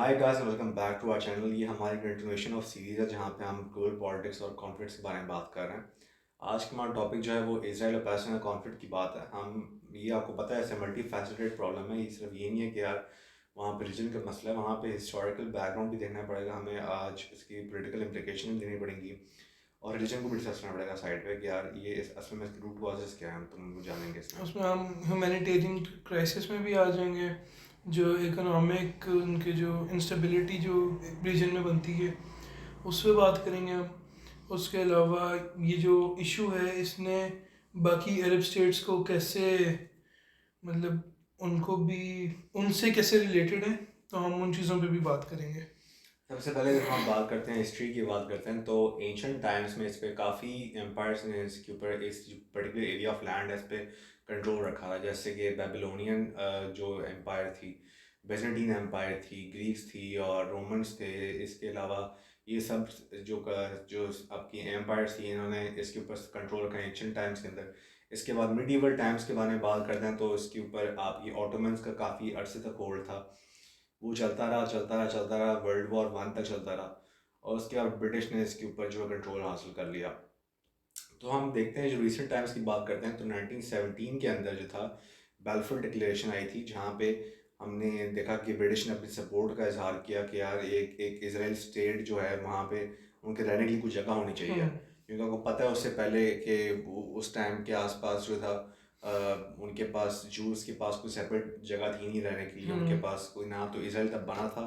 Hi guys, welcome back to our channel. ये हमारी continuation of series है जहाँ पे हम ग्लोबल पॉलिटिक्स और कॉन्फ्लिक्ट्स के बारे में बात कर रहे हैं। आज का हमारा टॉपिक जो है वो इजराइल और पैलेस्टाइन कॉन्फ्लिक्ट की बात है। ये आपको पता है, मल्टी फैसेटेड प्रॉब्लम है। ये सिर्फ ये नहीं है कि यार वहाँ पे रीजन का मसला है, वहाँ पे हिस्टोरिकल बैकग्राउंड भी देखना पड़ेगा हमें, आज इसकी पोलिटिकल इम्प्लीकेशन भी देनी पड़ेंगी और रिलीजन को भी डिस्कस करना पड़ेगा साइड पे कि यार ये असल में इसके रूट कॉजेज क्या हैं, तुम जानेंगे इसमें। उसमें हम ह्यूमैनिटेरियन क्राइसिस में भी आ जाएंगे। जो इकोनॉमिक उनके जो इंस्टेबिलिटी जो रीजन में बनती है उस पर बात करेंगे हम। उसके अलावा ये जो इशू है इसने बाकी अरब स्टेट्स को कैसे, मतलब उनको भी उनसे कैसे रिलेटेड है, तो हम उन चीज़ों पे भी बात करेंगे। सबसे पहले अगर हम बात करते हैं, हिस्ट्री की बात करते हैं, तो एंशंट टाइम्स में इस पे काफ़ी एम्पायर्स ने इसके ऊपर, इस पर्टिकुलर एरिया ऑफ लैंड है इस पे कंट्रोल रखा था। जैसे कि बेबीलोनियन जो एम्पायर थी, बेजेंटीन एम्पायर थी, ग्रीक्स थी और रोमन्स थे। इसके अलावा ये सब जो आपकी एम्पायर्स थी, इन्होंने इसके ऊपर कंट्रोल रखा एंशंट टाइम्स के अंदर। इसके बाद मिडीवल टाइम्स के बारे में बात करते हैं, तो इसके ऊपर आपकी ऑटोमन्स का काफ़ी अरसे तक होल्ड था। वो चलता रहा, वर्ल्ड वॉर 1 तक चलता रहा और उसके बाद ब्रिटिश ने इसके ऊपर जो कंट्रोल हासिल कर लिया। तो हम देखते हैं, जो रिसेंट टाइम्स की बात करते हैं, तो 1917 के अंदर जो था बैलफोर डिक्लेरेशन आई थी, जहाँ पे हमने देखा कि ब्रिटिश ने अपनी सपोर्ट का इजहार किया कि यार एक एक इसराइल स्टेट जो है वहाँ पे उनके रहने के लिए कुछ जगह होनी चाहिए। क्योंकि आपको पता है उससे पहले कि उस टाइम के आसपास जो था, उनके पास जूस के पास कोई सेपरेट जगह थी नहीं रहने के लिए। उनके पास कोई ना तो इसराइल तब बना था।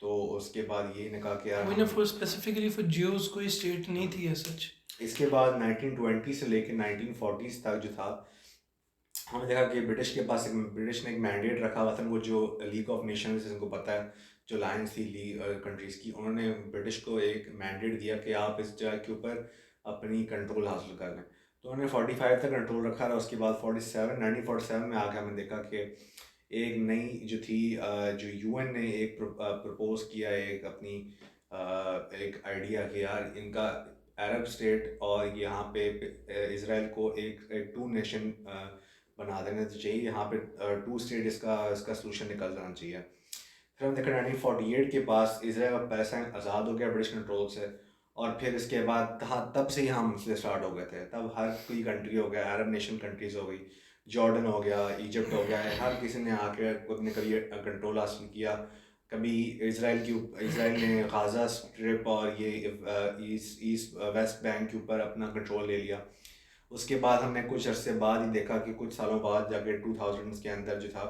तो उसके बाद ये ने कहा कि यार वही ना, हम फॉर स्पेसिफिकली फॉर ज्यूज कोई स्टेट नहीं थी एज सच। इसके बाद 1920 से लेकर 1940 तक जो था, हमने देखा कि ब्रिटिश ने एक मैंडेट रखा हुआ था। वो जो लीग ऑफ नेशंस, जिनको पता है, जो लायंस थी लीग कंट्रीज़ की, उन्होंने ब्रिटिश को एक मैंडेट दिया कि आप इस जगह के ऊपर अपनी कंट्रोल हासिल कर लें। तो उन्होंने 45 तक कंट्रोल रखा रहा। उसके बाद 1947 में आके हमने देखा कि एक नई जो थी, जो यूएन ने एक प्रपोज किया, एक अपनी एक आइडिया कि यार इनका अरब स्टेट और यहाँ पे इसराइल को एक टू नेशन बना देना चाहिए। यहाँ पे 2 स्टेट इसका इसका सोल्यूशन निकल जाना चाहिए। फिर हम देखा 1948 के पास इसराइल और पैलेस्टाइन आज़ाद हो गया ब्रिटिश कंट्रोल से। और फिर इसके बाद तब से ही हम मसले स्टार्ट हो गए थे। तब हर कोई कंट्री हो गया, अरब नेशन कंट्रीज़ हो गई, जॉर्डन हो गया, इजिप्ट हो गया है, हर किसी ने आके अपने कभी कंट्रोल हासिल किया। कभी इसराइल ने गाज़ा स्ट्रिप और ये ईस्ट ईस्ट वेस्ट बैंक के ऊपर अपना कंट्रोल ले लिया। उसके बाद हमने कुछ अरसे बाद ही देखा कि कुछ सालों बाद जाके 2000s के अंदर जो था,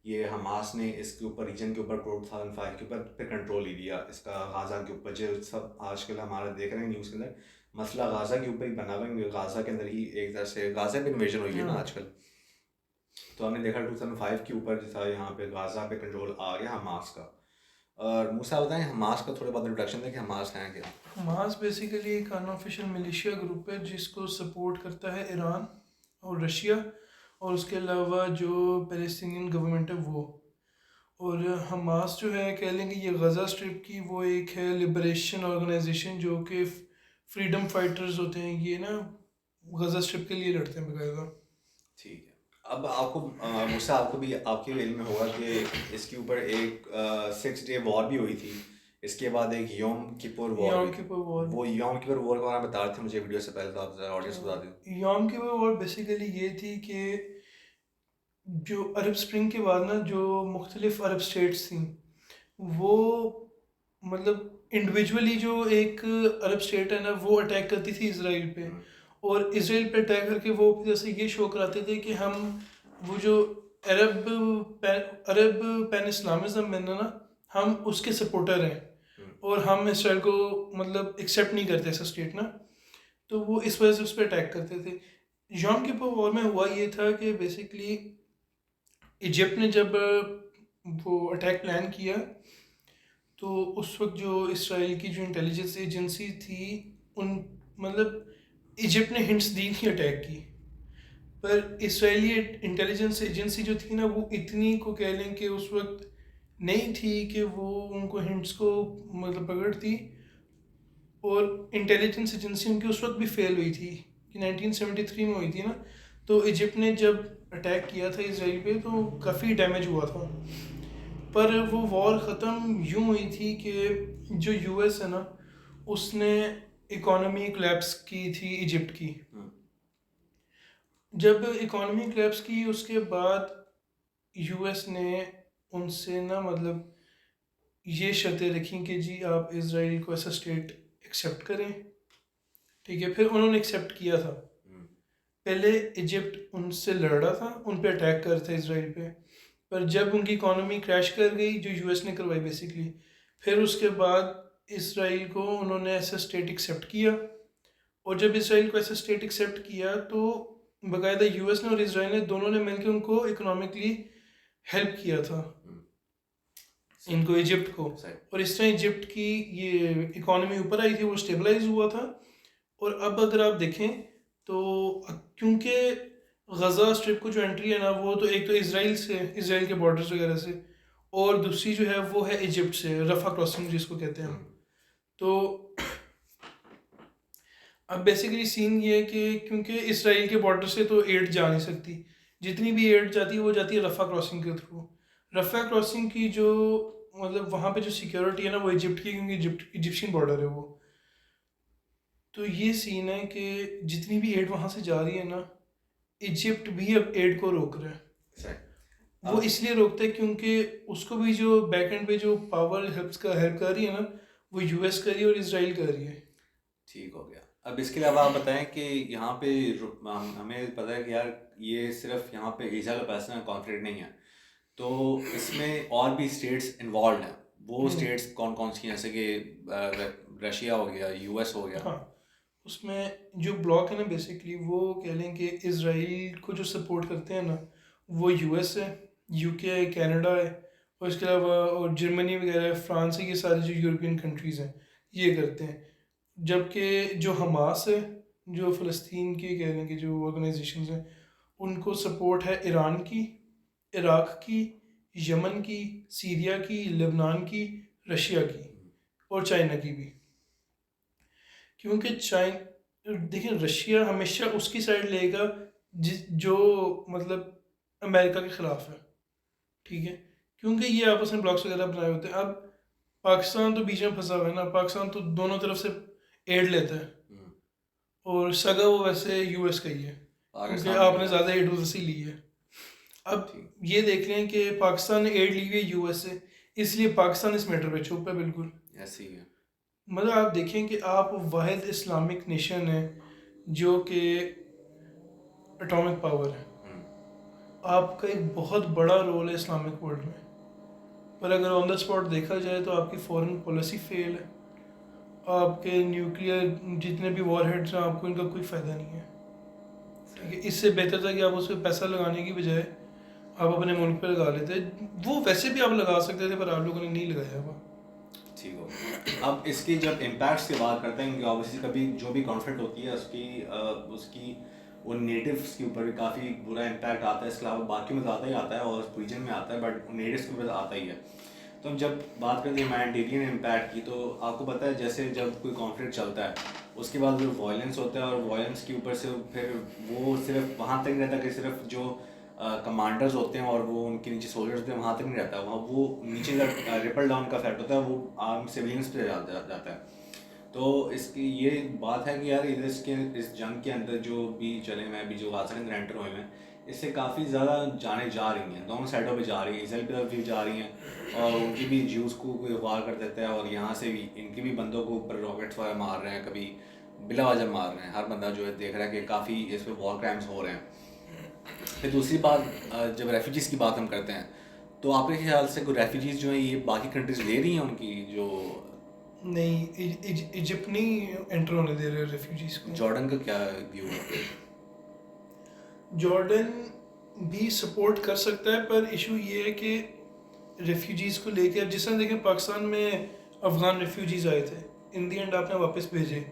ये हमास ने इसके ऊपर, रीजन के ऊपर, 2005 के ऊपर फिर कंट्रोल ही लिया इसका गाज़ा के ऊपर। जो सब आजकल हमारा देख रहे हैं न्यूज़ के अंदर, मसला गाज़ा के ऊपर ही बना हुआ है, क्योंकि गाज़ा के अंदर ही एक तरह से गाज़ा पे इन्वेजन हुई है ना हाँ, आजकल। तो हमने देखा 2005 के ऊपर जो था, यहाँ पे गाज़ा पे कंट्रोल आ गया हमास का। और मूसा बताएं हमास का थोड़ा बहुत इंट्रोडक्शन दें कि हमास है क्या। हमास बेसिकली एक अनऑफिशियल मिलिशिया ग्रुप है जिसको सपोर्ट करता है ईरान और रशिया, और उसके अलावा जो पैलेस्टीनियन गवर्नमेंट है वो। और हमास जो है, कह लेंगे ये गज़ा स्ट्रिप की वो एक है लिबरेशन ऑर्गेनाइजेशन, जो कि फ्रीडम फाइटर्स होते हैं ये ना, गज़ा स्ट्रिप के लिए लड़ते हैं बकायदा। ठीक है। अब आपको मुझसे आपको भी आपके इल्म में होगा कि इसके ऊपर एक 6 डे वॉर भी हुई थी। इसके बाद एक योम किपुर वॉर हुई यॉम थी। किपर वॉर। वो योम किपुर वॉर के बारे में बता रहे थे मुझे वीडियो से पहले, तो आप ऑडियंस तो बता दें। यॉम किपर वॉर बेसिकली ये थी कि जो अरब स्प्रिंग के बाद ना, जो मुख्तलिफ अरब स्टेट्स थी वो, मतलब इंडिविजुअली जो एक अरब स्टेट है ना वो अटैक करती थी इसराइल पे। हम्म, और इसराइल पे अटैक करके वो जैसे ये शो कराते थे कि हम वो जो अरब अरब पैन इस्लामिज्म है ना, हम उसके सपोर्टर हैं हम्म, और हम इसराइल को मतलब एक्सेप्ट नहीं करते ऐसा स्टेट ना। तो वो इस वजह से उस पर अटैक करते थे। यॉम किपर वॉर में हुआ ये था कि बेसिकली इजिप्ट ने जब वो अटैक प्लान किया, तो उस वक्त जो इसराइल की जो इंटेलिजेंस एजेंसी थी, उन मतलब इजिप्ट ने हिंट्स दी थी अटैक की। पर इसराइली इंटेलिजेंस एजेंसी जो थी ना, वो इतनी को कह लें कि उस वक्त नहीं थी कि वो उनको हिंट्स को मतलब पकड़ती। और इंटेलिजेंस एजेंसी उनकी उस वक्त भी फेल हुई थी कि 1973 में हुई थी ना। तो इजिप्ट ने जब अटैक किया था इसराइल पे तो काफ़ी डैमेज हुआ था। पर वो वॉर ख़त्म यूँ हुई थी कि जो यूएस है ना, उसने इकोनॉमी कोलैप्स की थी इजिप्ट की। जब इकोनॉमी कोलैप्स की उसके बाद यूएस ने उनसे ना मतलब ये शर्तें रखी कि जी आप इसराइल को ऐसा स्टेट एक्सेप्ट करें, ठीक है। फिर उन्होंने एक्सेप्ट किया था। पहले इजिप्ट उनसे लड़ रहा था, उन पे अटैक कर रहा था इसराइल पे, पर जब उनकी इकोनॉमी क्रैश कर गई, जो यूएस ने करवाई बेसिकली, फिर उसके बाद इसराइल को उन्होंने ऐसा स्टेट एक्सेप्ट किया। और जब इसराइल को ऐसा स्टेट एक्सेप्ट किया तो बाकायदा यूएस ने और इसराइल ने दोनों ने मिलकर उनको इकोनॉमिकली हेल्प किया था, इनको इजिप्ट को। और इस तरह इजिप्ट की ये इकोनॉमी ऊपर आई थी, वो स्टेबलाइज हुआ था। और अब अगर आप देखें तो क्योंकि गज़ा स्ट्रिप को जो एंट्री है ना, वो तो एक तो इसराइल से, इसराइल के बॉर्डर्स वगैरह से, और दूसरी जो है वो है इजिप्ट से, रफ़ा क्रॉसिंग जिसको कहते हैं हम। तो अब बेसिकली सीन ये है कि क्योंकि इसराइल के बॉर्डर से तो एड जा नहीं सकती, जितनी भी एड जाती है वो जाती है रफ़ा क्रॉसिंग के थ्रू। रफ़ा क्रॉसिंग की जो मतलब वहाँ पे जो सिक्योरिटी है ना, वो इजिप्ट की, क्योंकि इजिप्शियन बॉर्डर है वो। तो ये सीन है कि जितनी भी एड वहाँ से जा रही है ना, इजिप्ट भी अब एड को रोक रहा है। वो इसलिए रोकता है क्योंकि उसको भी जो बैक एंड पे जो पावर हेल्प कर रही है ना, वो यूएस कर रही है और इसराइल कर रही है। ठीक हो गया। अब इसके अलावा आप बताएं कि यहाँ पे हमें पता है कि यार ये सिर्फ यहाँ पे इजराइल पैलेस्टाइन कॉन्फ्लिक्ट नहीं है, तो इसमें और भी स्टेट्स इन्वॉल्व हैं। वो स्टेट्स कौन कौन सी हैं, जैसे कि रशिया हो गया, यूएस हो गया। हाँ, उसमें जो ब्लॉक है ना बेसिकली, वो कह लें कि इसराइल को जो सपोर्ट करते हैं ना, वो यूएस है, यूके है, कनाडा है, और इसके अलावा और जर्मनी वगैरह है, फ्रांस है, ये सारी जो यूरोपियन कंट्रीज़ हैं ये करते हैं। जबकि जो हमास है, जो फ़लस्तीन की कह लें कि जो ऑर्गेनाइजेशंस हैं, उनको सपोर्ट है ईरान की, इराक़ की, यमन की, सीरिया की, लेबनान की, रशिया की, और चाइना की भी। क्योंकि देखिए रशिया हमेशा उसकी साइड लेगा जो मतलब अमेरिका के ख़िलाफ़ है, ठीक है, क्योंकि ये आपस में ब्लॉक्स वगैरह बनाए होते हैं। अब पाकिस्तान तो बीच में फंसा हुआ है ना, पाकिस्तान तो दोनों तरफ से एड लेता है, और सगा वो वैसे यूएस का ही है, क्योंकि आपने ज़्यादा एड उधर से ली है। अब ये देख लें कि पाकिस्तान ने एड ली हुई है यूएस से, इसलिए पाकिस्तान इस मैटर पे चुप है बिल्कुल। ऐसे ही है। मतलब आप देखें कि आप वाहिद इस्लामिक नेशन है जो कि एटॉमिक पावर है, आपका एक बहुत बड़ा रोल है इस्लामिक वर्ल्ड में, पर अगर ऑन द स्पॉट देखा जाए तो आपकी फॉरेन पॉलिसी फेल है, आपके न्यूक्लियर जितने भी वॉर हेड्स हैं आपको इनका कोई फ़ायदा नहीं है, ठीक है। इससे बेहतर था कि आप उस पर पैसा लगाने की बजाय आप अपने मुल्क पे लगा लेते। वो वैसे भी आप लगा सकते थे, पर आप लोगों ने नहीं लगाया वो। ठीक हो। अब इसकी जब इम्पैक्ट्स की बात करते हैं, ऑब्वियसली कभी जो भी कॉन्फ्लिक्ट होती है उसकी वो नेटिव्स के ऊपर भी काफ़ी बुरा इम्पैक्ट आता है। इसके अलावा बाकी में ज़्यादा ही आता है और रीजन में आता है, बट नेटिव्स के ऊपर आता ही है। तो हम जब बात करते हैं ह्यूमैनिटेरियन इम्पैक्ट की, तो आपको पता है जैसे जब कोई कॉन्फ्लिक्ट चलता है उसके बाद जो वायलेंस होता है, और वायलेंस के ऊपर से फिर वो सिर्फ वहाँ तक नहीं रहता कि सिर्फ जो कमांडर्स होते हैं और वो उनके नीचे सोल्जर्स होते हैं वहाँ तक नहीं रहता, वहाँ वो नीचे रिपल डाउन का इफेक्ट होता है, वो आम सिविलियंस पे जाता है। तो इसकी ये बात है कि यार इस जंग के अंदर जो भी चले हुए हैं, अभी जो गाजा के अंदर एंटर हुए हैं, इससे काफ़ी ज़्यादा जाने जा रही हैं, दोनों साइडों पे जा रही हैं, इसराइल की तरफ भी जा रही हैं, और उनकी भी ज्यूज़ को कोई वार कर देता है, और यहाँ से भी इनके भी बंदों को ऊपर रॉकेट्स वगैरह मार रहे हैं, कभी बिला वजह मार रहे हैं। हर बंदा जो है देख रहा है कि काफ़ी इस पर वॉर क्राइम्स हो रहे हैं। फिर दूसरी बात, जब रेफ्यूजीज़ की बात हम करते हैं, तो आपके ख्याल से कोई रेफ्यूजीज़ जो हैं ये बाकी कंट्रीज़ ले रही हैं उनकी जो नहीं, इजिप्ट नहीं एंटर होने दे रहे रेफ्यूजीज को। जॉर्डन का क्या व्यू है? जॉर्डन भी सपोर्ट कर सकता है, पर इशू ये है कि रेफ्यूजीज को लेके, अब जिस तरह देखें पाकिस्तान में अफगान रेफ्यूजीज आए थे, इन दी एंड आपने वापस भेजे,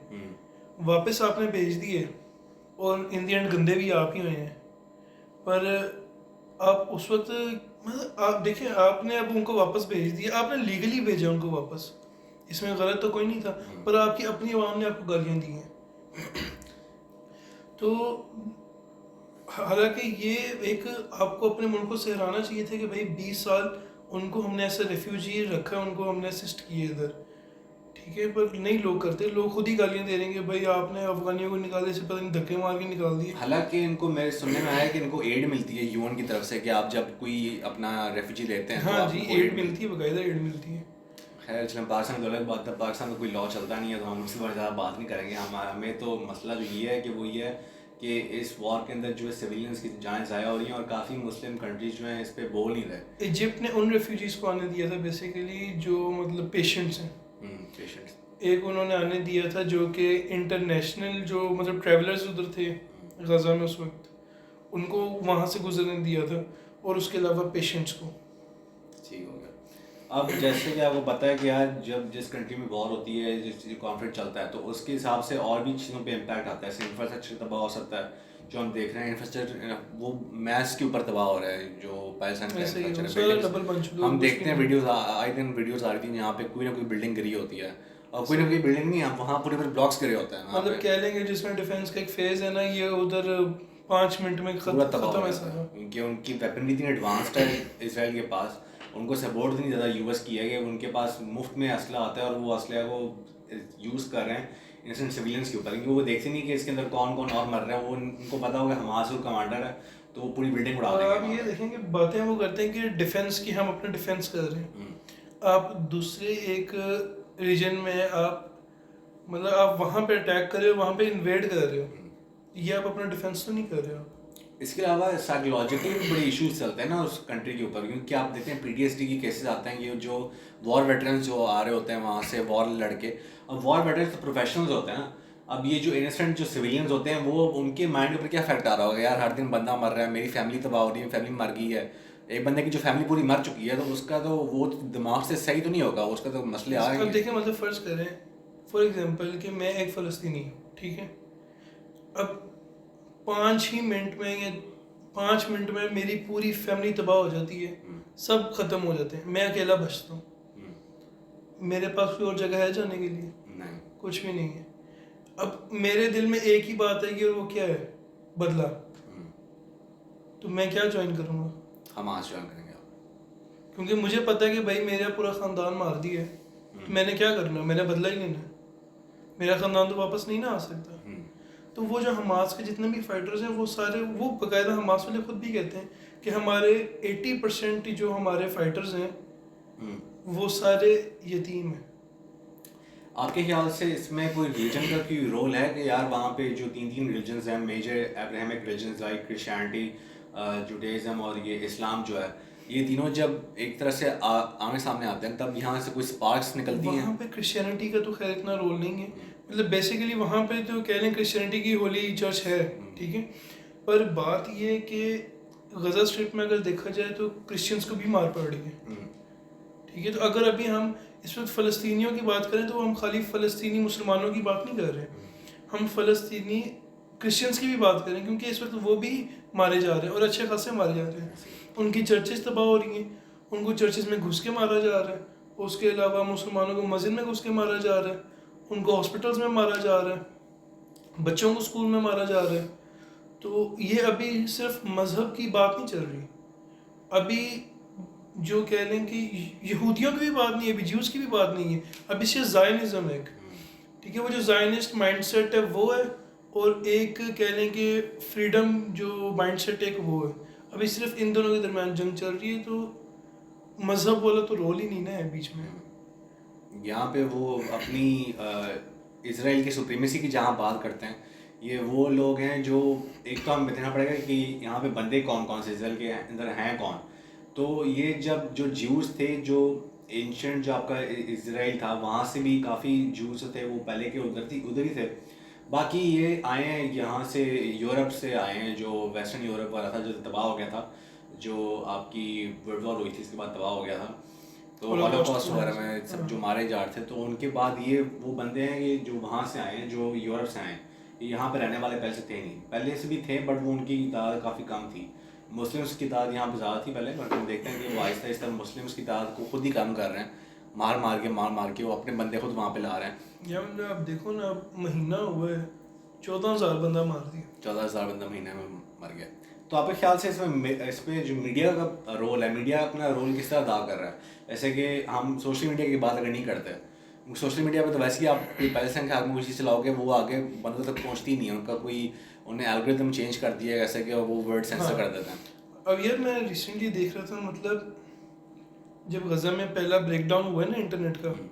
वापस आपने भेज दिए, और इन दी एंड गंदे भी आप ही हुए हैं। पर आप उस वक्त मतलब आप देखें, आपने अब उनको वापस भेज दिया, आपने लीगली भेजा उनको वापस, इसमें गलत तो कोई नहीं था, पर आपकी अपनी आवाम ने आपको गालियाँ दी हैं। तो हालांकि ये एक आपको अपने मुल्क को सहराना चाहिए था कि भाई 20 साल उनको हमने ऐसा रेफ्यूजी रखा, उनको हमने असिस्ट किए इधर, ठीक है। पर नहीं लोग करते, लोग खुद ही गालियाँ दे रहे हैं कि भाई आपने अफगानियों को निकाले से पता नहीं धक्के मार के निकाल दिए। हालांकि इनको मेरे सुनने में आया कि इनको एड मिलती है यूएन की तरफ से कि आप जब कोई अपना रेफ्यूजी लेते हैं तो हाँ जी, आपको एड मिलती है, बाकायदा एड मिलती है। खैर चलें, पाकिस्तान की अलग बात है, पाकिस्तान में कोई लॉ चलता नहीं है तो हम उसके बारे में ज़्यादा बात नहीं करेंगे। हमें तो मसला जो ये है कि वो ये है कि इस वॉर के अंदर जो है सिविलियंस की जान ज़ाया हो रही हैं और काफ़ी मुस्लिम कंट्रीज जो हैं इस पर बोल नहीं रहे। इजिप्ट ने उन रेफ्यूजीज़ को आने दिया था बेसिकली जो मतलब पेशेंट्स हैं, पेशेंट्स। एक उन्होंने आने दिया था जो कि इंटरनेशनल जो मतलब ट्रैवलर्स उधर थे गज़ा में उस वक्त, उनको वहाँ से गुजरने दिया था, और उसके अलावा पेशेंट्स को। ठीक हो गया। अब जैसे कि आपको पता है कि यार जब जिस कंट्री में वॉर होती है, जिस कॉन्फ्लिक्ट चलता है, तो उसके हिसाब से और भी चीज़ों पे इम्पैक्ट आता है। जैसे इंफ्रास्ट्रक्चर तबाह हो सकता है, जो हम देख रहे हैं इंफ्रास्ट्रक्चर वो मैस के ऊपर तबाह हो रहा है, जो पाकिस्तान का ऐसे ही इंफ्रास्ट्रक्चर डबल बन चुका हम है, कुछ देखते भी हैं नहीं। वीडियोस आए दिन वीडियोस आ रही थी जहाँ पे कोई ना कोई बिल्डिंग गिरी होती है, और कोई ना कोई बिल्डिंग नहीं है वहाँ पूरे पूरे ब्लॉक्स गिरे होते हैं वहाँ मतलब पे, कह लेंगे जिसमें डिफेंस का एक फेज है ना, ये उधर 5 मिनट में पूरा तबाह खत्म हो है जाता है सारा। क्योंकि उनकी वेपनरी इतनी एडवांस्ड है इसराइल के पास, उनको सपोर्ट इतनी ज़्यादा यूएस की है कि उनके पास मुफ्त में असला आता है और वो असला को यूज़ कर रहे हैं इंसान सिविलियंस के ऊपर, क्योंकि वो देखते नहीं कि इसके अंदर कौन कौन और मर रहा है। वो उनको पता होगा हमास का कमांडर है तो वो पूरी बिल्डिंग उड़ा और देंगे आप वहाँ ये पे। देखेंगे बातें वो करते हैं कि डिफेंस की, हम अपना डिफेंस कर रहे हैं। आप दूसरे एक रीजन में आप मतलब आप वहाँ पे अटैक कर रहे हो, वहाँ पे इन्वेड कर रहे हो, ये आप अपना डिफेंस तो नहीं कर रहे हो। इसके अलावा साइकोलॉजिकली भी बड़े इश्यूज चलते हैं ना उस कंट्री के ऊपर, क्योंकि आप देखते हैं पीटीएसडी की केसेस आते हैं, ये जो वॉर वेटरन्स जो आ रहे होते हैं वहाँ से वॉर लड़के, अब वॉर वेटरन्स तो प्रोफेशनल्स होते हैं ना, अब ये जो इनोसेंट जो सिविलियंस होते हैं वो उनके माइंड के ऊपर क्या इफेक्ट आ रहा होगा, यार हर दिन बंदा मर रहा है, मेरी फैमिली तबाह हो रही है, फैमिली मर गई है, एक बंदे की जो फैमिली पूरी मर चुकी है, तो उसका तो वो दिमाग से सही तो नहीं होगा, उसका तो मसले अब आएंगे। देखिए मतलब फ़र्ज़ करें फॉर एग्जांपल कि मैं एक फ़लस्तीनी हूँ, ठीक है। अब 5 ही मिनट में या 5 मिनट में मेरी पूरी फैमिली तबाह हो जाती है, सब ख़त्म हो जाते हैं, मैं अकेला बचता हूँ, मेरे पास कोई और जगह है जाने के लिए? नहीं। कुछ भी नहीं है। अब मेरे दिल में एक ही बात है कि वो क्या है, बदला। तो मैं क्या ज्वाइन करूँगा? हम आज ज्वाइन करेंगे आप। क्योंकि मुझे पता है कि भाई मेरा पूरा ख़ानदान मार दिया है, तो मैंने क्या करना है, मैंने बदला ही लेना है, मेरा ख़ानदान तो वापस नहीं ना आ सकता। तो वो जो हमास के जितने भी फाइटर्स हैं वो सारे, वो बाकायदा हमास वाले खुद भी कहते हैं कि हमारे 80% जो हमारे फाइटर्स हैं वो सारे यतीम हैं। आपके ख्याल से इसमें कोई रिलीजन का कोई रोल है कि यार वहाँ पे जो तीन तीन रिलीजन्स हैं, major Abrahamic religions like Christianity, Judaism और ये इस्लाम जो है, ये तीनों जब एक तरह से आमने सामने आते हैं तब यहाँ से कोई स्पार्क्स निकलती हैं? वहाँ पे क्रिश्चियनिटी का तो खैर इतना रोल नहीं है, मतलब बेसिकली वहाँ पे तो कह लें क्रिश्चियनिटी की होली चर्च है, ठीक है। पर बात ये है कि गज़ा स्ट्रिप में अगर देखा जाए तो क्रिश्चियंस को भी मार पड़ रही है, ठीक है। तो अगर अभी हम इस वक्त फ़लस्तीनियों की बात करें तो हम खाली फ़लस्तीनी मुसलमानों की बात नहीं कर रहे, हम फ़लस्तीनी क्रिश्चियंस की भी बात करें, क्योंकि इस वक्त वो भी मारे जा रहे हैं और अच्छे खासे मारे जा रहे हैं। उनकी चर्चेस तबाह हो रही हैं, उनको चर्चेस में घुस के मारा जा रहा है, उसके अलावा मुसलमानों को मस्जिद में घुस के मारा जा रहा है, उनको हॉस्पिटल्स में मारा जा रहा है, बच्चों को स्कूल में मारा जा रहा है। तो ये अभी सिर्फ मज़हब की बात नहीं चल रही, अभी जो कह लें कि यहूदियों की भी बात नहीं है, अभी ज्यूज़ की भी बात नहीं है, अभी सिर्फ ज़ायनिज़्म है, ठीक है। वो जो ज़ायनिस्ट माइंडसेट है वो है, और एक कह लें कि फ्रीडम जो माइंडसेट है वो है, अभी सिर्फ इन दोनों के दरमियान जंग चल रही है। तो मज़हब वाला तो रोल ही नहीं ना है बीच में। यहाँ पे वो अपनी इसराइल की सुप्रीमेसी की जहाँ बात करते हैं, ये वो लोग हैं जो, एक तो हमें देखना पड़ेगा कि यहाँ पे बंदे कौन कौन से इसराइल के अंदर हैं कौन। तो ये जब जो ज्यूज़ थे, जो एंशंट जो आपका इसराइल था, वहाँ से भी काफ़ी ज्यूज़ थे, वो पहले के उधर ही थे। बाकी ये आए हैं यहाँ से, यूरोप से आए हैं, जो वेस्टर्न यूरोप वाला था जो तबाह हो गया था, जो आपकी वर्ल्ड वॉर हुई थी इसके बाद तबाह हो गया था, तो हॉलोकॉस्ट वगैरह में सब जो मारे जा रहे थे। तो उनके बाद ये वो बंदे हैं ये जो वहाँ से आए हैं, जो यूरोप से आए हैं, ये यहाँ पे रहने वाले पहले से थे नहीं, पहले से भी थे बट वो उनकी तादाद काफ़ी कम थी। मुस्लिम्स की तादाद यहाँ पे ज़्यादा थी पहले, बट हम देखते हैं कि वो आहिस्ता आहिस्ता मुस्लिम्स की तादाद को खुद ही कम कर रहे हैं, मार मार के वो अपने बंदे खुद वहाँ पे ला रहे हैं। या मतलब आप देखो ना, अब महीना हुआ है 14,000 बंदा मार दिया। 14,000 बंदा महीने में मर गया। तो आपके ख्याल से इसमें जो मीडिया का रोल है, मीडिया अपना रोल किस तरह अदा कर रहा है? जैसे कि हम सोशल मीडिया की बात अगर नहीं करते, सोशल मीडिया पे तो वैसे ही आप कोई पहले से हाथ में कोई चीज़ चलाओगे वो आगे बंदों तक पहुंचती नहीं है, उनका कोई उन्हें एल्गोरिथम चेंज कर दिया है जैसे कि वो वर्ड हाँ, सेंसर कर देते हैं। अब यार मैं रिसेंटली देख रहा था, मतलब जब गज़ा में पहला ब्रेकडाउन हुआ है ना इंटरनेट का, हम्म,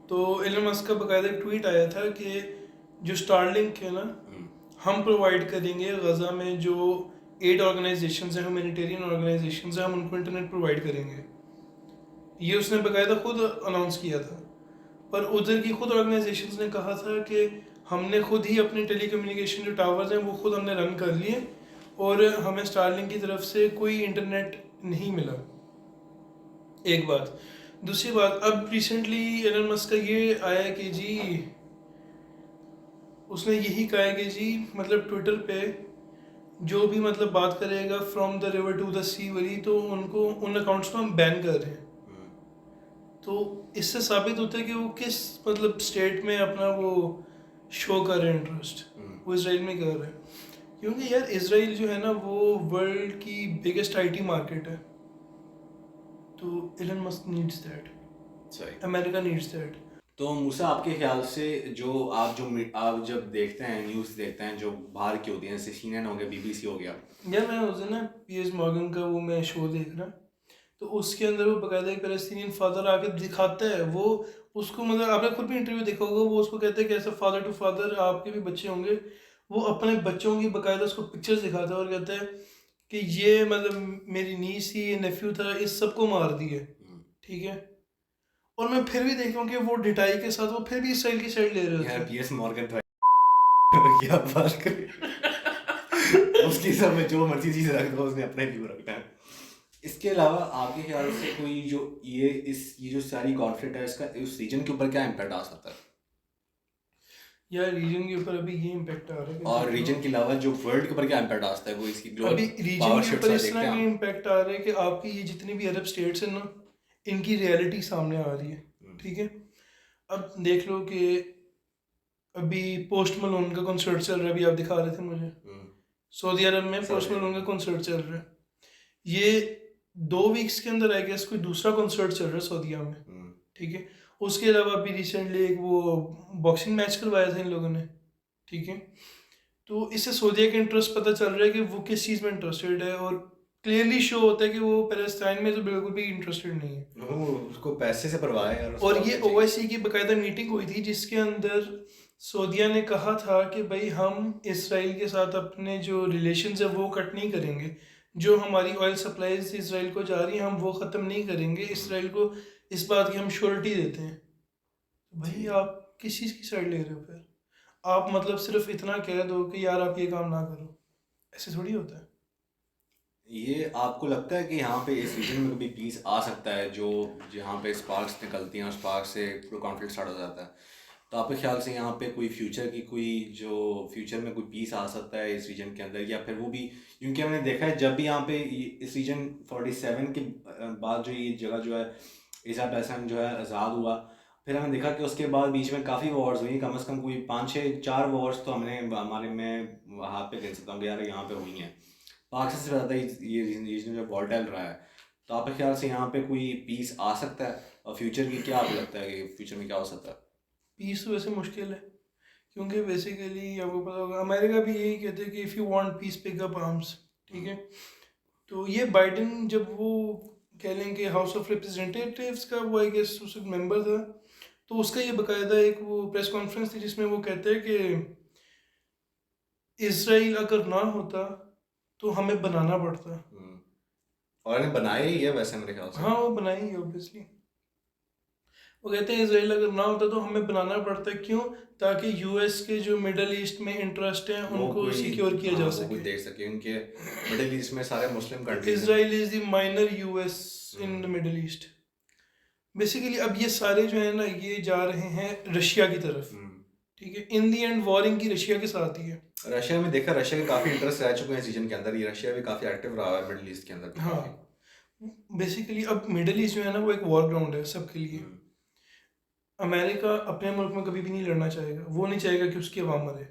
तो एलन मस्क का बकायदा एक ट्वीट आया था कि जो स्टारलिंक है ना, हम्म, हम प्रोवाइड करेंगे गज़ा में जो एड ऑर्गेनाइजेशंस हैं, ह्यूमैनिटेरियन ऑर्गेनाइजेशंस हैं, हम उनको इंटरनेट प्रोवाइड करेंगे। ये उसने बकायदा खुद अनाउंस किया था। पर उधर की खुद ऑर्गेनाइजेशंस ने कहा था कि हमने खुद ही अपने टेलीकम्युनिकेशन जो टावर्स हैं वो खुद हमने रन कर लिए, और हमें स्टारलिंक की तरफ से कोई इंटरनेट नहीं मिला। एक बात। दूसरी बात, अब रिसेंटली एलन मस्क का ये आया कि जी, उसने यही कहा है कि जी, मतलब ट्विटर पे जो भी मतलब बात करेगा from the river to the sea वाली, तो उनको उन अकाउंट्स को हम बैन कर रहे हैं। हम्म, तो इससे साबित होता है कि वो किस मतलब स्टेट में अपना वो शो कर रहे हैं इंटरेस्ट, हम्म, वो इसराइल में कर रहे हैं। क्योंकि यार इसराइल जो है ना वो वर्ल्ड की बिगेस्ट आईटी मार्केट है, तो एलन मस्क नीड्स दैट, सही। America needs that. तो मूसा, आपके ख्याल से आप जब देखते हैं न्यूज़ देखते हैं जो बाहर की होती हैं, जैसे CNN हो गया, BBC हो गया। यार मैं उस दिन ना पीएस मॉर्गन का वो मैं शो देख रहा, तो उसके अंदर वो बकायदा एक पैलेस्टीनियन फादर आके दिखाता है वो, उसको मतलब आपने खुद भी इंटरव्यू देखा होगा, वो उसको कहते हैं कि ऐसा फादर टू फादर आपके भी बच्चे होंगे, वो अपने बच्चों की बकायदा उसको पिक्चर्स दिखाता है और कहता है कि ये मतलब मेरी नीस थी, ये नेफ्यू था, इस सबको मार दिए। हम्म, ठीक है। और मैं फिर भी देख रहा हूँ कि वो डिटाई के साथ वो फिर भी इसराइल की साइड ले रहे यार होते PS मॉर्गन तो क्या बात करें। उसकी सब में जो मर्जी चीज रख दो, उसने अपने व्यू रखना है। इसके अलावा आपके ख्याल से कोई जो ये जो सारी कॉन्फ्लिक्ट है, इसका उस रीजन के ऊपर क्या इम्पैक्ट आ सकता है? यार रीजन के ऊपर अभी ये इम्पेक्ट आ रहा है कि और देख लो, रीजन के अलावा जो वर्ल्ड के ऊपर क्या इम्पैक्ट आ सकता है, वो इसकी ग्लोबल अभी रीजन पावर के शिफ्ट्स ऊपर में इस देखते तरह हैं का हम। इम्पैक्ट आ रहा है कि आपकी ये जितनी भी अरब स्टेट्स हैं ना, इनकी रियलिटी सामने आ रही है। हम्म, ठीक है। अब देख लो कि अभी पोस्ट मलोन का कॉन्सर्ट चल रहा है, अभी आप दिखा रहे थे मुझे, हम्म, सऊदी अरब में पोस्ट सऊदी मलोन का अरब। कॉन्सर्ट चल रहा है। ये 2 वीक्स के अंदर आई गेस कोई दूसरा कॉन्सर्ट चल रहा है सऊदीया में। हम्म, ठीक है। उसके अलावा अभी रिसेंटली एक वो बॉक्सिंग मैच करवाया था इन लोगों ने। ठीक है। तो इससे सऊदीया का इंटरेस्ट पता चल रहा है कि वो किस चीज़ में इंटरेस्टेड है, और क्लियरली शो होता है कि वो पैलेस्टाइन में तो बिल्कुल भी इंटरेस्टेड नहीं है। वो उसको पैसे से परवाह है यार, उसको और और ये क्या चाहिए। ओवैसी की बकायदा मीटिंग हुई थी जिसके अंदर सऊदीया ने कहा था कि भाई हम इसराइल के साथ अपने जो रिलेशंस है वो कट नहीं करेंगे, जो हमारी ऑयल सप्लाईज इसराइल को जा रही हैं हम वो ख़त्म नहीं करेंगे, हम्म, इसराइल को इस बात की हम श्योरिटी देते हैं। तो भाई ठीक। आप किस चीज़ की साइड ले रहे हो फिर? आप मतलब सिर्फ इतना कह दो कि यार आप ये काम ना करो, ऐसे थोड़ी होता है। ये आपको लगता है कि यहाँ पे इस रीजन में कभी पीस आ सकता है, जो जहाँ पे स्पार्क्स निकलती हैं और स्पार्क से पूरा कॉन्फ्लिक्ट स्टार्ट हो जाता है? तो आपके ख्याल से यहाँ पे कोई फ्यूचर की कोई जो फ्यूचर में कोई पीस आ सकता है इस रीजन के अंदर, या फिर वो भी, क्योंकि हमने देखा है जब भी यहाँ पे इस रीजन 47 के बाद जो ये जगह जो है इसराइल पैलेस्टाइन जो है आज़ाद हुआ, फिर हमने देखा कि उसके बाद बीच में काफ़ी वॉर्स हुई, कम से कम कोई 5 6 4 वॉर्स तो हमने हमारे में हाथ पे गिन सकता हूँ कि यार यहाँ पे हुई हैं। पाकिस्तान से ज़्यादा ये रीजन जो वॉलेटाइल रहा है। तो आपके ख्याल से यहाँ पे कोई पीस आ सकता है, और फ्यूचर की क्या आपको लगता है कि फ्यूचर में क्या हो सकता है? पीस तो वैसे मुश्किल है, क्योंकि बेसिकली आपको पता होगा अमेरिका भी यही कहते हैं कि if you want peace pick up arms. ठीक है। तो ये बाइडेन जब वो कह लें कि हाउस ऑफ रिप्रेजेंटेटिव्स का वो आई गेस उस मेंबर था, तो उसका ये बकायदा एक वो प्रेस कॉन्फ्रेंस थी जिसमें वो कहते हैं कि इसराइल अगर ना होता तो हमें बनाना पड़ता। हम्म, और इन्हें बनाया ही है वैसे मेरे ख्याल से। हाँ वो बनाएंगे ऑब्वियसली। वो कहते हैं इसराइल अगर ना होता तो हमें बनाना पड़ता, क्यों? ताकि यूएस के जो मिडल ईस्ट में इंटरेस्ट हैं वो उनको कोई, सिक्योर किया हाँ जा वो कोई सके। देख सके, उनके मिडिल ईस्ट में सारे मुस्लिम कंट्रीज हैं। Israel is the minor US in the hmm, middle east. Basically अब ये सारे जो है ना ये जा रहे हैं रशिया की तरफ। हम्म। ठीक है। इन दी एंड वॉरिंग की रशिया के साथ ही है। रशिया में देखा, रशिया के काफ़ी इंटरेस्ट रह चुके हैं इस रीजन के अंदर, ये रशिया भी काफ़ी एक्टिव रहा है मिडिल ईस्ट के अंदर भी हाँ। काफ़ी। बेसिकली अब मिडल ईस्ट जो है ना वो एक वॉर ग्राउंड है सबके लिए। हम्म, अमेरिका अपने मुल्क में कभी भी नहीं लड़ना चाहेगा, वो नहीं चाहेगा कि उसकी आवाम मरे।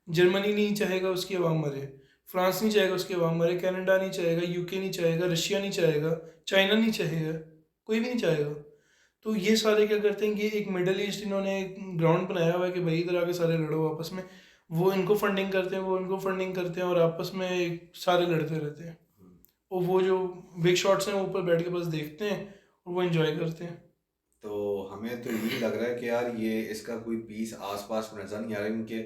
जर्मनी नहीं चाहेगा उसकी आवाम मरे। फ्रांस नहीं चाहेगा उसके अवाम मरे, कनाडा नहीं चाहेगा, यूके नहीं चाहेगा, रशिया नहीं चाहेगा, चाइना नहीं चाहेगा, कोई भी नहीं चाहेगा। तो ये सारे क्या करते हैं कि एक मिडल ईस्ट इन्होंने ग्राउंड बनाया हुआ है कि भाई इधर आके सारे लड़ो आपस में। वो इनको फंडिंग करते हैं, वो इनको फंडिंग करते हैं, और आपस में सारे लड़ते रहते हैं। और वो जो बिग शॉट्स हैं वो ऊपर बैठ के बस देखते हैं और वो एंजॉय करते हैं। तो हमें तो यही लग रहा है कि यार ये इसका कोई पीस आसपास नज़र नहीं आ रहा, क्योंकि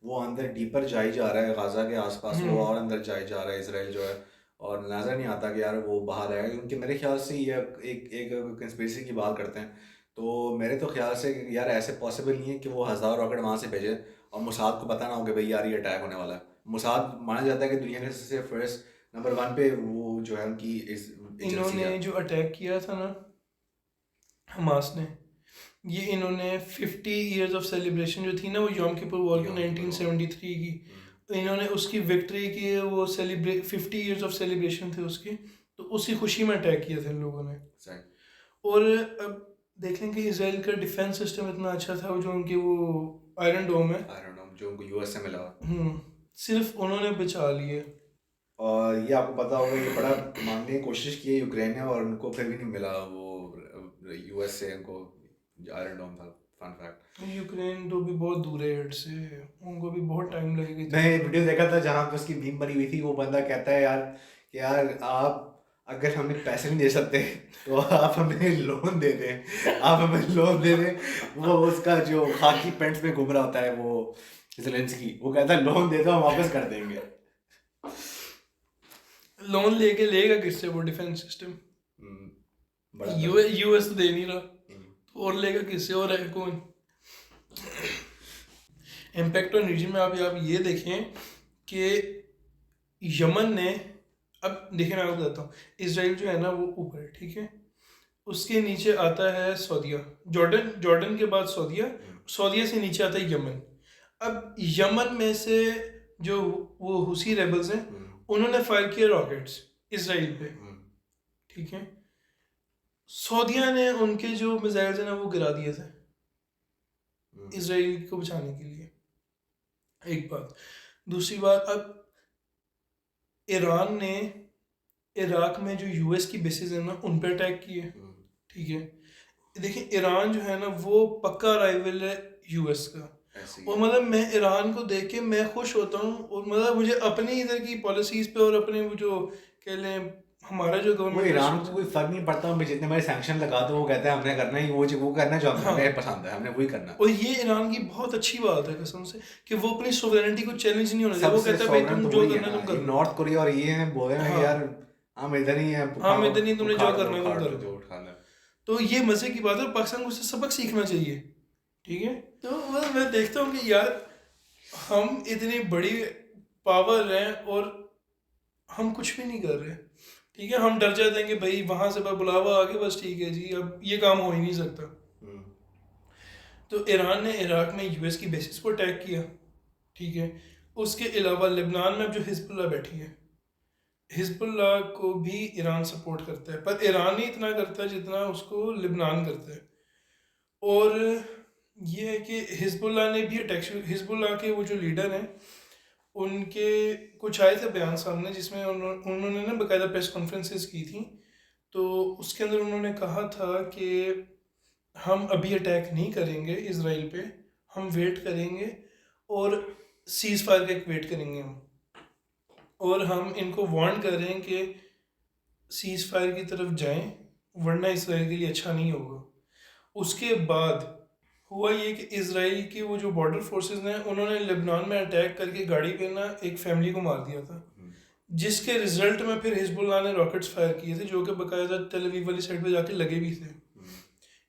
वो अंदर डीपर जाई जा रहा है गाज़ा के आसपास, वो हम्म। और अंदर जाई जा रहा है इसराइल जो है। और नज़र नहीं आता कि यार वो बाहर आएगा, क्योंकि मेरे ख्याल से ये एक एक कंस्पिरेसी की बात करते हैं। तो मेरे तो ख्याल से कि यार ऐसे पॉसिबल नहीं है कि वो 1000 रॉकेट वहाँ से भेजे और मुसाद को पता ना हो कि भाई यार ये अटैक होने वाला है। मुसाद माना जाता है कि दुनिया के सबसे फर्स्ट नंबर वन पे वो जो है उनकी इस एजेंसी इन्होंने है। जो अटैक किया था ना हमास ने, ये इन्होंने 50 ईयर्स ऑफ सेलिब्रेशन जो थी ना वो योम किपुर वॉर की यom kippur war। 1973 की, हम्म, तो इन्होंने उसकी विक्ट्री की, वो सेलिब्रेट 50 ईयर्स ऑफ सेलिब्रेशन थे उसकी, तो उसी खुशी में अटैक किया था इन लोगों ने। सही। और अब देख लें कि इसराइल का डिफेंस सिस्टम इतना अच्छा था, वो जो उनके वो आयरन डोम है, आई डोंट नो जो उनको यूएस से मिला हुआ। सिर्फ उन्होंने बचा लिए। और ये आपको पता होगा ये बड़ा मांगने की कोशिश की है यूक्रेन ने, और उनको फिर भी नहीं मिला वो यूएस से उनको आयरन डोम था। Fun fact. यूक्रेन तो भी बहुत दूर है हेड से, उनको भी बहुत टाइम लगेगा इतना मैं दूर। वीडियो देखा था जहाँ पे उसकी मीम बनी हुई थी, वो बंदा कहता है यार कि यार आप अगर हमें पैसे नहीं दे सकते तो आप हमें लोन दे दें, आप हमें लोन दे दें। वो उसका जो खाकी पैंट्स में घूम रहा होता है वो जेलेंस्की, वो कहता है लोन दे दो हम वापस कर देंगे। लोन लेके लेगा किससे वो डिफेंस सिस्टम? हम्म, बड़ा यूएस तो दे नहीं रहा, हम्म, तो और लेगा किससे, और है कौन? इम्पैक्ट ऑन रीजन में आप ये देखें कि यमन ने, अब देखिए मैं आपको बताता हूँ, इसराइल जो है ना वो ऊपर है, ठीक है, उसके नीचे आता है सऊदीया, जॉर्डन, जॉर्डन के बाद सऊदीया, सऊदीया से नीचे आता है यमन। अब यमन में से जो वो हुसी रेबल्स हैं उन्होंने फायर किया रॉकेट्स इसराइल पे, ठीक है, सऊदीया ने उनके जो मिसाइल्स हैं ना वो गिरा दिए थे इसराइल को बचाने के लिए, एक बात। दूसरी बात, अब ईरान ने इराक में जो यूएस की बेसिस है ना उन पे अटैक किए, ठीक है। देखिए ईरान जो है ना वो पक्का राइवल है यूएस का, और मतलब मैं ईरान को देख के मैं खुश होता हूँ, और मतलब मुझे अपनी इधर की पॉलिसीज पे और अपने वो जो कह लें हमारा जो वो गवर्नमेंट ईरान को का, कोई फर्क नहीं पड़ता, हमें जितने बड़े सैंक्शन लगा दो वो कहता है हमने करना ही वो करना जो हाँ, हमें पसंद है, हमने वही करना। और ये ईरान की बहुत अच्छी बात है कसम से कि वो अपनी सोवरेनिटी को चैलेंज नहीं होने देता, वो सबसे कहता है भाई सॉवरन तुम तो जो वही है करना ना, है तुम ये कर लो। नॉर्थ कोरिया और ये हैं बोल रहे हैं कि हाँ, यार हम इधर ही हैं, हम इधर नहीं, तुमने जो उखाड़ दो करना है तुम उखाड़ कर दो लो। जो उठाना है। तो ये मजे की बात है, पाकिस्तान को उससे सबक सीखना चाहिए, ठीक है। तो मतलब मैं देखता हूँ कि यार हम इतनी बड़ी पावर हैं और हम कुछ भी नहीं कर रहे, ठीक है। हम डर जाते हैं कि भाई वहां से बुलावा आ गया बस ठीक है जी, अब ये काम हो ही नहीं सकता। तो ईरान ने इराक में यूएस की बेसिस को अटैक किया, ठीक है। उसके अलावा लेबनान में जो हिजबुल्लाह बैठी है, हिजबुल्लाह को भी ईरान सपोर्ट करता है, पर ईरान ही इतना करता है जितना उसको लेबनान करता है। और ये है कि हिजबुल्लाह ने भी अटैक, हिजबुल्लाह के वो जो लीडर हैं उनके कुछ आए थे बयान सामने, जिसमें उन्होंने ना बाकायदा प्रेस कॉन्फ्रेंसेस की थी। तो उसके अंदर उन्होंने कहा था कि हम अभी अटैक नहीं करेंगे इसराइल पे, हम वेट करेंगे और सीज़ फायर का एक वेट करेंगे हम, और हम इनको वार्न कर रहे हैं कि सीज़ फायर की तरफ जाएं वरना इसराइल के लिए अच्छा नहीं होगा। उसके बाद हुआ ये कि इसराइल की वो जो बॉर्डर फोर्सेस हैं उन्होंने लेबनान में अटैक करके गाड़ी पे ना एक फैमिली को मार दिया था, जिसके रिजल्ट में फिर हिजबुल्लाह ने रॉकेट्स फायर किए थे जो कि बाकायदा तेल अवीव वाली साइड पे जाके लगे भी थे।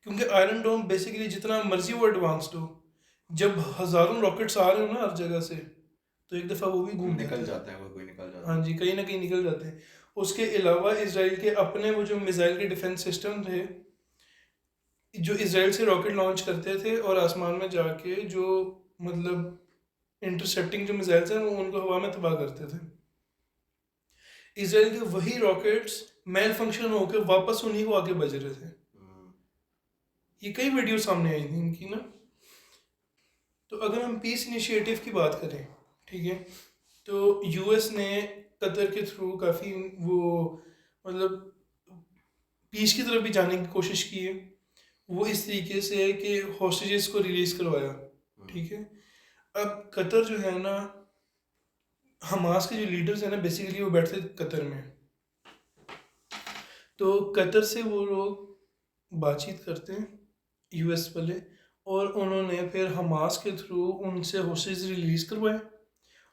क्योंकि आयरन डोम बेसिकली जितना मर्जी वो एडवांस्ड हो, जब हज़ारों रॉकेट्स आ रहे हो ना हर जगह से, तो एक दफ़ा वो भी घूम निकल जाते हैं। जाता है कोई निकल जाता है। हाँ जी, कहीं ना कहीं निकल जाते हैं। उसके अलावा इसराइल के अपने वो जो मिसाइल के डिफेंस सिस्टम थे, जो इसराइल से रॉकेट लॉन्च करते थे और आसमान में जाके जो मतलब इंटरसेप्टिंग जो मिसाइल्स हैं वो उनको हवा में तबाह करते थे, इसराइल के वही रॉकेट्स मेल फंक्शन होकर वापस उन्हीं को आके बज रहे थे। ये कई वीडियो सामने आई थी इनकी ना। तो अगर हम पीस इनिशिएटिव की बात करें, ठीक है, तो यूएस ने कतर के थ्रू काफ़ी वो मतलब पीस की तरफ भी जाने की कोशिश की है। वो इस तरीके से है कि हॉस्टेजेस को रिलीज़ करवाया, ठीक है। अब कतर जो है ना, हमास के जो लीडर्स हैं ना, बेसिकली वो बैठते कतर में। तो कतर से वो लोग बातचीत करते हैं, यूएस वाले, और उन्होंने फिर हमास के थ्रू उनसे हॉस्टेज रिलीज़ करवाए,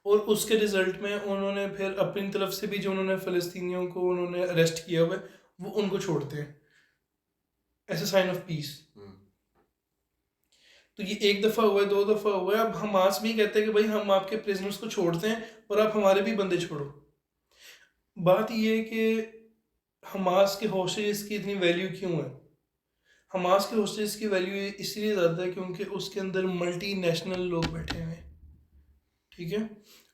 और उसके रिजल्ट में उन्होंने फिर अपनी तरफ से भी जो उन्होंने फ़लस्तीनियों को उन्होंने अरेस्ट किया हुआ है वो उनको छोड़ते हैं as a sign of peace. तो ये एक दफ़ा हुआ है, दो दफ़ा हुआ है। अब हमास भी कहते हैं कि भाई हम आपके प्रिजनर्स को छोड़ते हैं और आप हमारे भी बंदे छोड़ो। बात ये है कि हमास के हॉस्टेजेस की इतनी वैल्यू क्यों है? हमास के हॉस्टेजेस की वैल्यू इसलिए ज़्यादा है क्योंकि उसके अंदर मल्टी नेशनल लोग बैठे हुए हैं, ठीक है।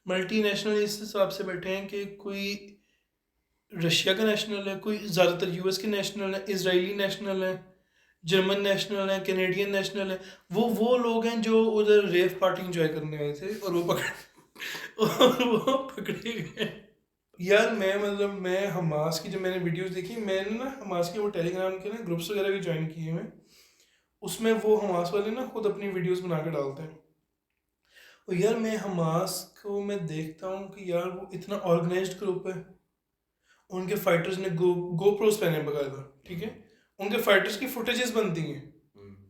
मल्टी नेशनल इस हिसाब से बैठे हैं कि कोई रशिया का नेशनल है, कोई ज़्यादातर यूएस के नेशनल है, इजरायली नेशनल है, जर्मन नेशनल है, कैनेडियन नेशनल है। वो लोग हैं जो उधर रेव पार्टी इंजॉय करने आए थे और वो पकड़ और वो पकड़े गए। यार मैं हमास की जब मैंने वीडियोस देखी, मैंने ना हमास के वो टेलीग्राम के ना ग्रुप्स वगैरह भी ज्वाइन किए हैं। उसमें वो हमास वाले ना खुद अपनी वीडियोस बना के डालते हैं। और यार मैं हमास को मैं देखता हूँ कि यार वो इतना ऑर्गेनाइज्ड ग्रुप है। उनके फाइटर्स ने गोप्रोस पहने बकायदा, ठीक है। उनके फाइटर्स की फुटेजेस बनती हैं,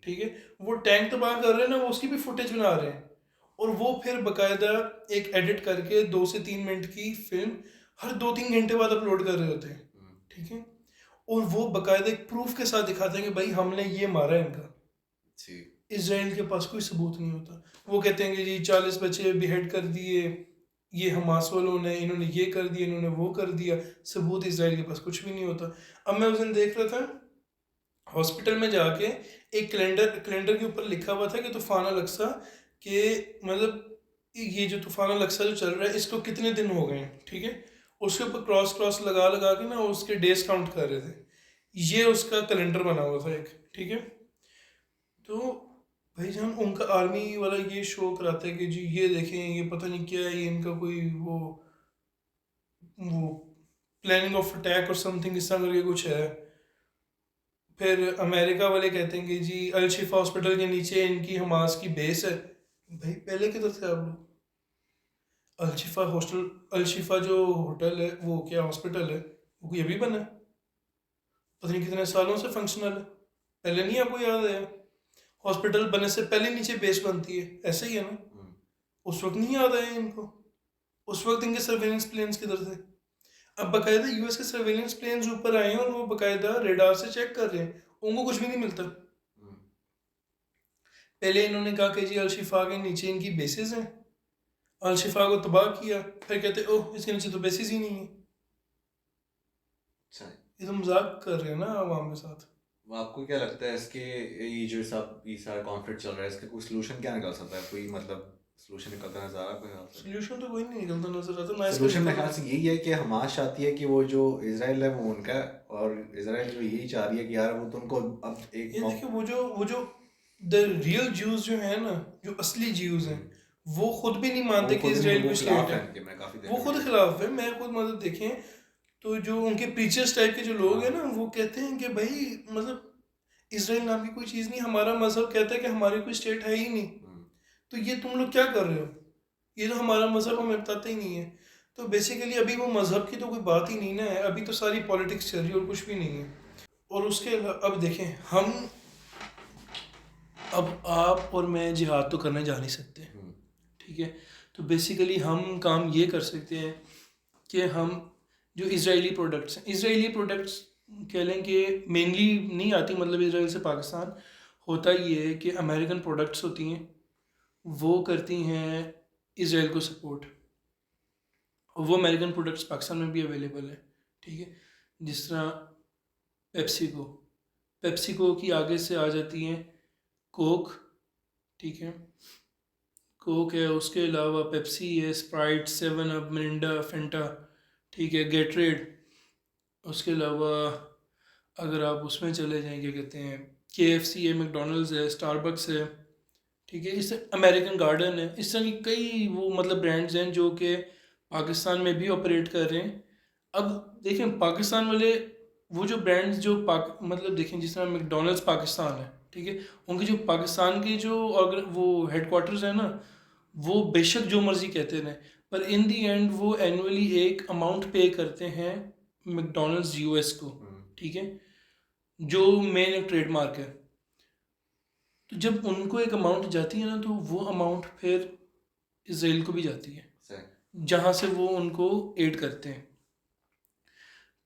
ठीक है। वो टैंक तबाह कर रहे हैं ना, वो उसकी भी फुटेज बना रहे हैं, और वो फिर बकायदा एक एडिट करके 2 से 3 मिनट की फिल्म हर 2-3 घंटे बाद अपलोड कर रहे होते हैं, ठीक है। और वो बकायदा एक प्रूफ के साथ दिखाते हैं कि भाई हमने ये मारा है इनका। इसराइल के पास कोई सबूत नहीं होता। वो कहते हैं कि जी 40 बच्चे बिहेड कर दिए, ये हमास वालों ने, इन्होंने ये कर दिया, इन्होंने वो कर दिया। सबूत इसराइल के पास कुछ भी नहीं होता। अब मैं उस दिन देख रहा था हॉस्पिटल में जाके, एक कैलेंडर के ऊपर लिखा हुआ था कि तूफान अलक्सा के मतलब ये जो तूफान अलक्सा जो चल रहा है इसको कितने दिन हो गए हैं, ठीक है। उसके ऊपर क्रॉस क्रॉस लगा लगा के ना उसके डेज काउंट कर रहे थे। ये उसका कैलेंडर बना हुआ था एक, ठीक है। तो भाईजान उनका आर्मी वाला ये शो कराता है कि जी ये देखें, ये पता नहीं क्या है, ये इनका कोई वो प्लानिंग ऑफ अटैक और समथिंग इस तरह करके कुछ है। फिर अमेरिका वाले कहते हैं कि जी अल शिफा हॉस्पिटल के नीचे इनकी हमास की बेस है। भाई पहले किधर थे आप लोग? अल शिफा हॉस्टल, अल शिफा जो होटल है, वो क्या हॉस्पिटल है, वो कोई अभी बना है? पता नहीं कितने सालों से फंक्शनल है। पहले नहीं आपको याद है? हॉस्पिटल बनने से पहले नीचे बेस बनती है, ऐसे ही है ना। उस वक्त नहीं याद आया इनको? उस वक्त इनके सर्वेलेंस प्लेन्स किधर थे? अब बकायदा यूएस के सर्वेलेंस प्लेन्स ऊपर आए हैं और वो बकायदा रेडार से चेक कर रहे हैं, उनको कुछ भी नहीं मिलता। पहले इन्होंने कहा कि जी अलशिफा के नीचे इनकी बेसिस हैं, अलशिफा को तबाह किया, फिर कहते ओह इसके नीचे तो बेसिस ही नहीं है। अच्छा, ये तो मजाक कर रहे हैं ना आवाम के साथ। आपको क्या लगता है इसके, ये जो सब ये सारा कॉन्फ्लिक्ट चल रहा है, इसका कोई सोल्यूशन क्या निकल सकता है? कोई मतलब सोल्यूशन निकलता नजर आ रहा है आपके ख्याल से? सोल्यूशन तो कोई नहीं निकलता नजर आता ना इसका सोल्यूशन मेरे ख्याल निकलना। से यही है कि हमास चाहती है कि वो जो इसराइल है वो उनका है, और इसराइल जो यही चाह रही है कि यार वो तो उनको अब एक ये देखिए वो जो द रियल ज्यूज जो है ना, जो असली ज्यूज हैं, वो खुद भी नहीं मानते वो कि खुद इसराइल वो कोई खिलाफ स्टेट है। है इनके, मैं काफ़ी वो देखा खुद वीडियोस में। खिलाफ है। मैं खुद मतलब देखें तो जो उनके प्रीचर्स टाइप के जो लोग हैं हाँ। ना, वो कहते हैं कि भाई मतलब इसराइल नाम की कोई चीज़ नहीं, हमारा मजहब कहता है कि हमारी कोई स्टेट है ही नहीं। तो ये तुम लोग क्या कर रहे हो? ये तो हमारा मजहब हमें बताता ही नहीं है। तो बेसिकली अभी वो मजहब की तो कोई बात ही नहीं ना है, अभी तो सारी पॉलिटिक्स चल रही है और कुछ भी नहीं है। और उसके अब देखें हम, अब आप और मैं जिहाद तो करने जा नहीं सकते, ठीक है। तो बेसिकली हम काम ये कर सकते हैं कि हम जो इजरायली प्रोडक्ट्स हैं, इजरायली प्रोडक्ट्स कह लें कि मेनली नहीं आती, मतलब इसराइल से पाकिस्तान होता ये है कि अमेरिकन प्रोडक्ट्स होती हैं, वो करती हैं इसराइल को सपोर्ट, और वो अमेरिकन प्रोडक्ट्स पाकिस्तान में भी अवेलेबल है, ठीक है। जिस तरह पेप्सिको, पेप्सिको की आगे से आ जाती हैं कोक, ठीक है। कोक है, उसके अलावा पेप्सी है, स्प्राइट, 7 अप, मिरिंडा, फेंटा, ठीक है, गेटरेड। उसके अलावा अगर आप उसमें चले जाएँ, क्या कहते हैं, KFC है, मैकडोनल्ड्स है, स्टारबक्स है, ठीक है। इस अमेरिकन गार्डन है, इस तरह की कई वो मतलब ब्रांड्स हैं जो कि पाकिस्तान में भी ऑपरेट कर रहे हैं। अब देखें पाकिस्तान वाले वो जो ब्रांड्स जो मतलब देखें जिस तरह मैकडोनल्ड्स पाकिस्तान है, ठीक है, उनके जो पाकिस्तान के जो वो हेडक्वार्टर्स है ना, वो बेशक जो मर्ज़ी कहते रहें, पर इन दी एंड वो एनुअली एक अमाउंट पे करते हैं मैकडोनल्ड्स यूएस को, ठीक है, जो मेन ट्रेडमार्क है। तो जब उनको एक अमाउंट जाती है ना, तो वो अमाउंट फिर इसराइल को भी जाती है, जहाँ से वो उनको एड करते हैं।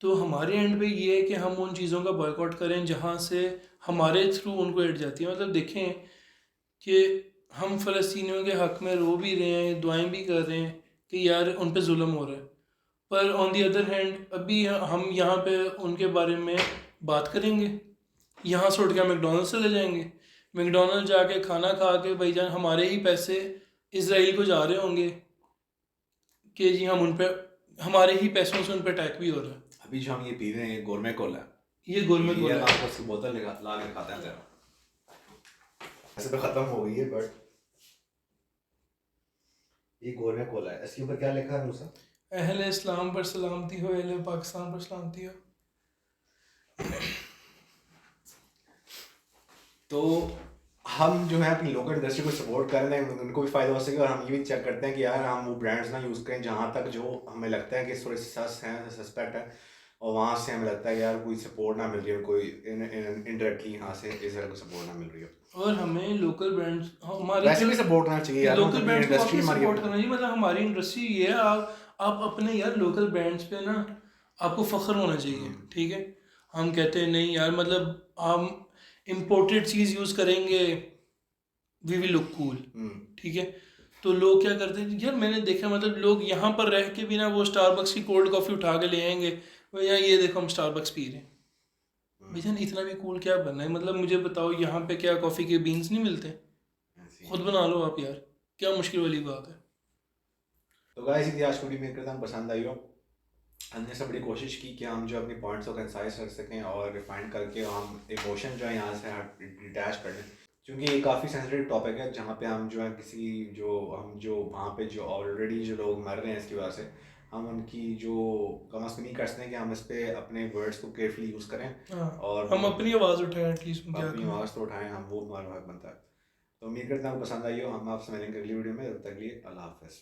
तो हमारे एंड पे ये है कि हम उन चीज़ों का बॉयकॉट करें जहाँ से हमारे थ्रू उनको एड जाती है। मतलब देखें कि हम फ़लस्तीनियों के हक़ में रो भी रहे हैं, दुआएं भी कर रहे हैं कि यार उन पे जुल्म हो रहा है, पर ऑन दी अदर हैंड अभी हम यहाँ पे उनके बारे में बात करेंगे, यहाँ से उठ के मैकडोनल्ड्स चले जाएंगे, मैकडोनल्ड जाके खाना खा के भाईजान हमारे ही पैसे इसराइल को जा रहे होंगे कि जी हम उन पे हमारे ही पैसों से उन पे अटैक भी हो रहा है। अभी जो हम ये पी रहे हैं गोरमे कोला, ये गोलमेट ये बोला हम आपको उसकी बोतल ला के खाते हैं तेरा, ऐसे तो ख़त्म हो गई है, बट ये गोरमे कोला है। इसके ऊपर क्या लिखा है मूसा? अहले इस्लाम पर सलामती हो, अहले पाकिस्तान पर सलामती हो। तो हम जो है अपनी लोकल इंडस्ट्री को सपोर्ट कर रहे हैं, उनको भी फ़ायदा हो सके, और हम ये भी चेक करते हैं कि यार हम वो ब्रांड्स ना यूज़ करें जहाँ तक जो हमें लगता है कि थोड़े सस हैं, सस्पेक्ट है, और वहाँ से हमें लगता है कि यार कोई सपोर्ट ना मिल रही है, कोई इनडायरेक्टली यहाँ से इसराइल को सपोर्ट ना मिल रही है। और हमें लोकल ब्रांड्स हमारे वैसे भी सपोर्ट होना चाहिए यार, लोकल ब्रांड्स को इंडस्ट्री वाकई हमारी सपोर्ट करना चाहिए। मतलब हमारी इंडस्ट्री ये है, आप अपने यार लोकल ब्रांड्स पे ना आपको फ़ख्र होना चाहिए, ठीक है। हम कहते हैं नहीं यार, मतलब हम इम्पोर्टेड चीज़ यूज़ करेंगे, वी विल लुक कूल, ठीक है। तो लोग क्या करते हैं यार, मैंने देखा मतलब लोग यहाँ पर रह के भी ना वो स्टारबक्स की कोल्ड कॉफ़ी उठा के ले आएंगे, भैया ये देखो हम स्टारबक्स पी रहे हैं। भैया इतना भी कूल क्या बनना है? मतलब मुझे बताओ यहाँ पे क्या कॉफ़ी के बीन्स नहीं मिलते? खुद बना लो आप यार, क्या मुश्किल वाली बात है। तो गाइस ये आज की वीडियो मेरे करता पसंद आई हो। हमने सब बड़ी कोशिश की कि हम जो अपने पॉइंट्स को कंसाइज कर सकें और रिफाइन करके हम इमोशन जो है यहाँ से डिटैच कर लें, क्योंकि ये काफ़ी सेंसिटिव टॉपिक है जहाँ पे हम जो है किसी जो वहाँ पे जो ऑलरेडी जो लोग मर रहे हैं इसकी वजह से, हम उनकी जो कम अज़ कम नहीं कर सकते हैं कि हम इस पर अपने वर्ड्स को केयरफुली यूज़ करें, हाँ, और हम अपनी आवाज़ उठाएं एटलीस्ट, अपनी आवाज़ तो उठाएं, हम वो हमारा हक बनता है। तो उम्मीद करता हूँ पसंद आई हो। हम आपसे मिलेंगे अगली वीडियो में, तब तक के लिए अल्लाह हाफ़िज़।